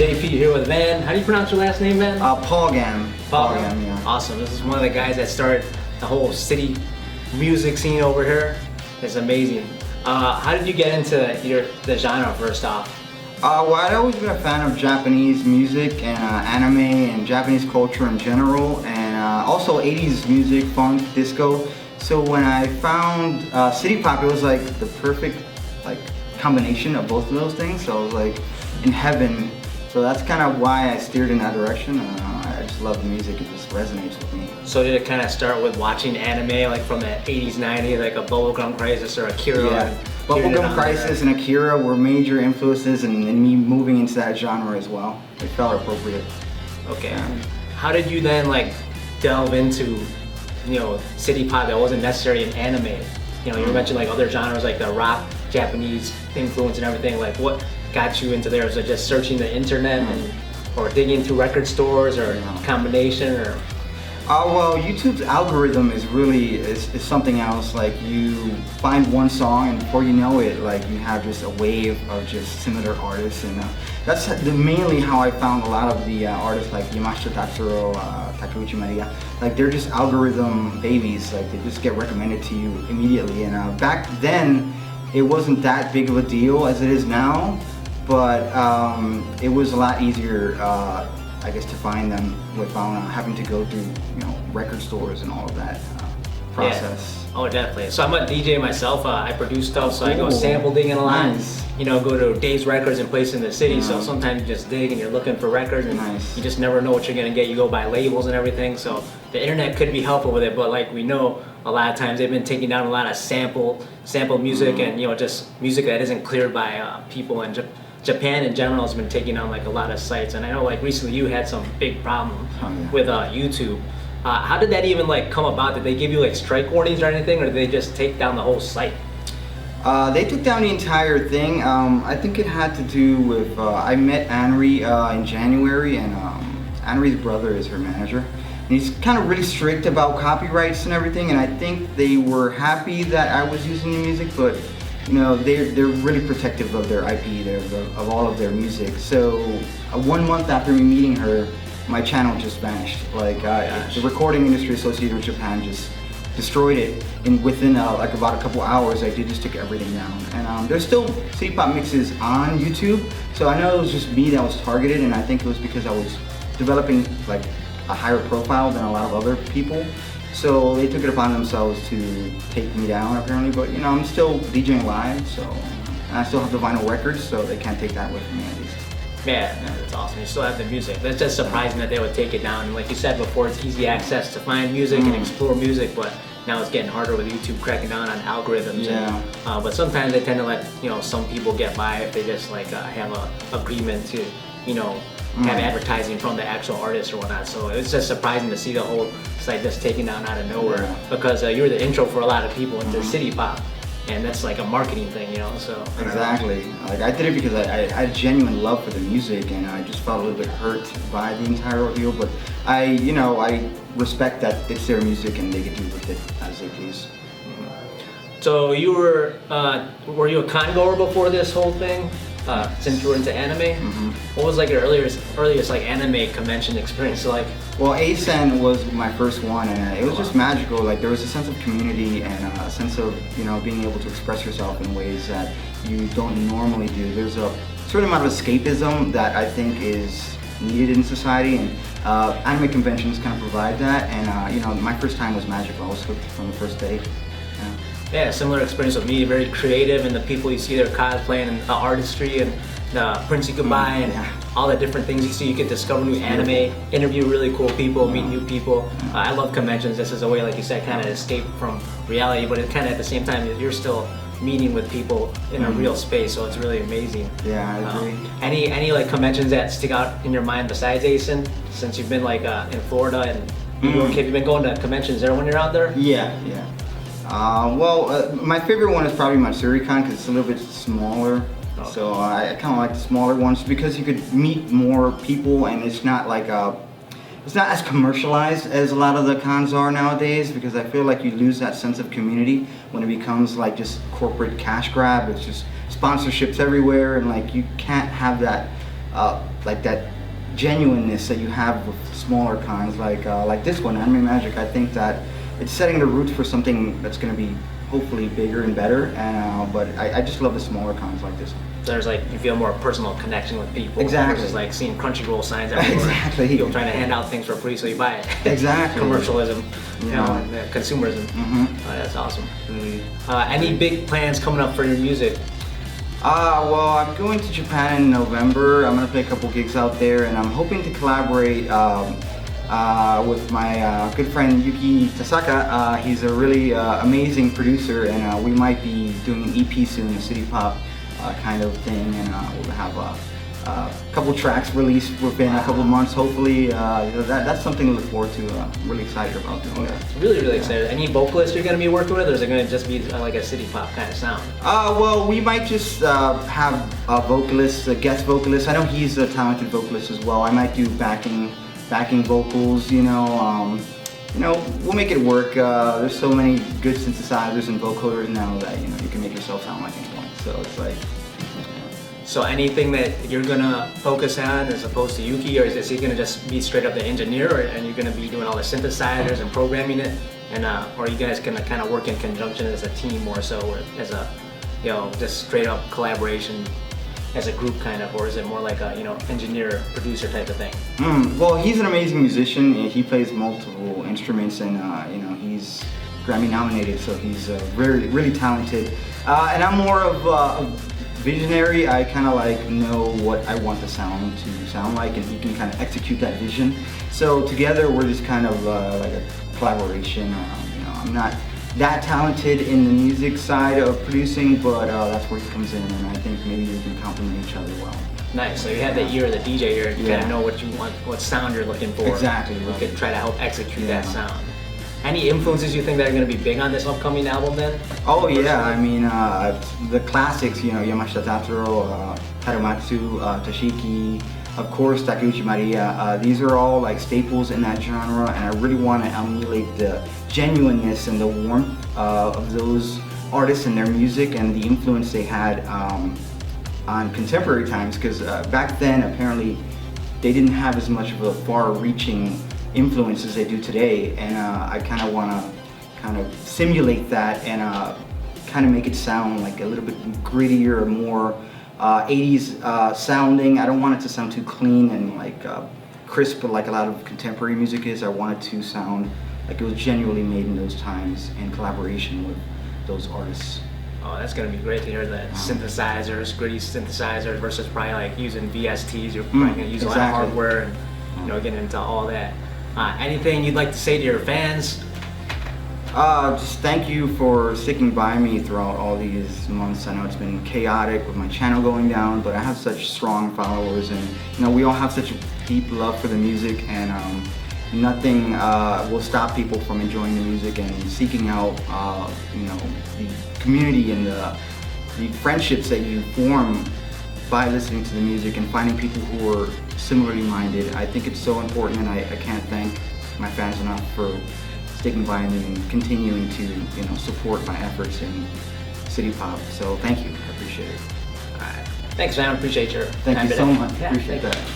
JP here with Van. How do you pronounce your last name, Van? Paugam. Paugam, yeah. Awesome. This is one of the guys that started the whole city music scene over here. It's amazing. How did you get into the genre first off? Well, I'd always been a fan of Japanese music and anime and Japanese culture in general, and also 80s music, funk, disco. So when I found city pop, it was like the perfect combination of both of those things. So I was like in heaven. So that's kind of why I steered in that direction. I just love the music; it just resonates with me. So did it kind of start with watching anime, like from the 80s, 90s, like a Bubblegum Crisis or Akira? Yeah, Bubblegum Crisis and Akira were major influences in me moving into that genre as well. It felt appropriate. Okay. How did you then delve into, city pop that wasn't necessarily an anime? You mentioned other genres like the rock, Japanese influence and everything. What got you into there? Was it just searching the internet or digging into record stores or a combination or? Well, YouTube's algorithm is something else. Like you find one song and before you know it, you have just a wave of just similar artists, and that's mainly how I found a lot of the artists like Yamashita Tatsuro, Takeuchi Maria. They're just algorithm babies. They just get recommended to you immediately. And back then, it wasn't that big of a deal as it is now, but it was a lot easier. I guess to find them without having to go through, record stores and all of that process. Yeah. Oh, definitely. So I'm a DJ myself. I produce stuff, so I go sample digging a lot. Nice. Go to Dave's Records and place in the city. So sometimes you just dig and you're looking for records, and you just never know what you're gonna get. You go by labels and everything. So the internet could be helpful with it, but we know, a lot of times they've been taking down a lot of sample music and just music that isn't cleared by people in Japan in general has been taking on a lot of sites, and I know recently you had some big problem with YouTube. How did that even come about? Did they give you strike warnings or anything, or did they just take down the whole site? They took down the entire thing. I think it had to do with I met Anri in January, and Anri's brother is her manager. And he's kind of really strict about copyrights and everything, and I think they were happy that I was using the music, but they're really protective of their IP, of all of their music. So 1 month after me meeting her, my channel just vanished. The Recording Industry Associated with Japan just destroyed it within about a couple hours. They just took everything down. And there's still city pop mixes on YouTube. So I know it was just me that was targeted, and I think it was because I was developing a higher profile than a lot of other people. So they took it upon themselves to take me down apparently, but I'm still DJing live, so and I still have the vinyl records, so they can't take that away from me at least. Yeah, that's awesome. You still have the music. That's just surprising that they would take it down. And like you said before, it's easy access to find music and explore music, but now it's getting harder with YouTube cracking down on algorithms. Yeah. And, but sometimes they tend to let some people get by if they just have a agreement to have advertising from the actual artist or whatnot. So it's just surprising to see the whole site just taken down out of nowhere because you were the intro for a lot of people into city pop, and that's a marketing thing, So exactly. I did it because I had genuine love for the music, and I just felt a little bit hurt by the entire ordeal. But I respect that it's their music and they can do with it as they please. So you were you a con goer before this whole thing? Since you were into anime, what was your earliest anime convention experience like? Well, ASEN was my first one, and it was just magical. There was a sense of community and a sense of being able to express yourself in ways that you don't normally do. There's a certain amount of escapism that I think is needed in society, and anime conventions kind of provide that. And my first time was magical. I was hooked from the first day. Yeah, similar experience with me, very creative, and the people you see there cosplaying and the artistry and the prints you can buy and all the different things you see. You can discover new anime, interview really cool people, meet new people. I love conventions. This is a way, like you said, kind of escape from reality, but it kind of at the same time, you're still meeting with people in a real space, so it's really amazing. Yeah, I agree. Any conventions that stick out in your mind besides ASEN, since you've been in Florida and New York? Have you been going to conventions there when you're out there? Yeah. My favorite one is probably MatsuriCon because it's a little bit smaller. Okay. So I kind of like the smaller ones because you could meet more people, and it's not it's not as commercialized as a lot of the cons are nowadays, because I feel like you lose that sense of community when it becomes just corporate cash grab. It's just sponsorships everywhere, and you can't have that like that genuineness that you have with smaller kinds, like this one, Anime Magic. I think that it's setting the roots for something that's going to be hopefully bigger and better. And but I just love the smaller cons like this one. There's like, you feel more personal connection with people. Exactly. Versus like seeing Crunchyroll signs everywhere. Exactly. People trying to hand out things for free so you buy it. Exactly. Commercialism, you know, Yeah. and consumerism. Oh, that's awesome. Really. Any big plans coming up for your music? Well, I'm going to Japan in November. I'm gonna play a couple gigs out there, and I'm hoping to collaborate with my good friend Yuki Tasaka. He's a really amazing producer, and we might be doing an EP soon, a city pop kind of thing, and we'll have a couple tracks released within a couple months, hopefully. That's something to look forward to. I'm really excited about doing that. Really excited. Any vocalists you're going to be working with, or is it going to just be like a city pop kind of sound? Well, we might just have a vocalist, a guest vocalist. I know he's a talented vocalist as well. I might do backing vocals, you know. We'll make it work. There's so many good synthesizers and vocoders now that, you know, you can make yourself sound like anyone. So it's like, So anything that you're gonna focus on as opposed to Yuki, or is he gonna just be straight up the engineer, and you're gonna be doing all the synthesizers and programming it, and or are you guys gonna kind of work in conjunction as a team more so, or as a, you know, just straight up collaboration as a group kind of, or is it more like a, you know, engineer producer type of thing? Well, he's an amazing musician. He plays multiple instruments, and you know, he's Grammy nominated, so he's really talented. And I'm more of a visionary. I kind of like know what I want the sound to sound like, and he can kind of execute that vision. So together we're just kind of like a collaboration. You know, I'm not that talented in the music side of producing, but that's where he comes in, and I think maybe we can complement each other well. Nice. So you have the ear of the DJ here. You kind of know what you want, what sound you're looking for. Exactly. You could try to help execute that sound. Any influences you think that are going to be big on this upcoming album then? Oh yeah, I mean the classics, you know, Yamashita Tatsuro, Harumatsu, Tashiki, of course Takeuchi Maria. These are all like staples in that genre, and I really want to emulate the genuineness and the warmth of those artists and their music and the influence they had on contemporary times, because back then apparently they didn't have as much of a far-reaching influence as they do today, and I kind of want to kind of simulate that and kind of make it sound like a little bit grittier, more 80s sounding. I don't want it to sound too clean and like crisp like a lot of contemporary music is. I want it to sound like it was genuinely made in those times in collaboration with those artists. Oh, that's gonna be great to hear that synthesizers, gritty synthesizers versus probably like using VSTs. You're probably gonna use a lot of hardware and, you know, getting into all that. Anything you'd like to say to your fans? Just thank you for sticking by me throughout all these months. I know it's been chaotic with my channel going down, but I have such strong followers, and you know, we all have such a deep love for the music, and nothing will stop people from enjoying the music and seeking out you know, the community and the friendships that you form by listening to the music and finding people who are similarly minded. I think it's so important, and I can't thank my fans enough for sticking by me and continuing to, you know, support my efforts in city pop. So thank you, I appreciate it. All right. Thanks, man. Appreciate your time Thank you today. so much. Yeah, Appreciate thank you. that.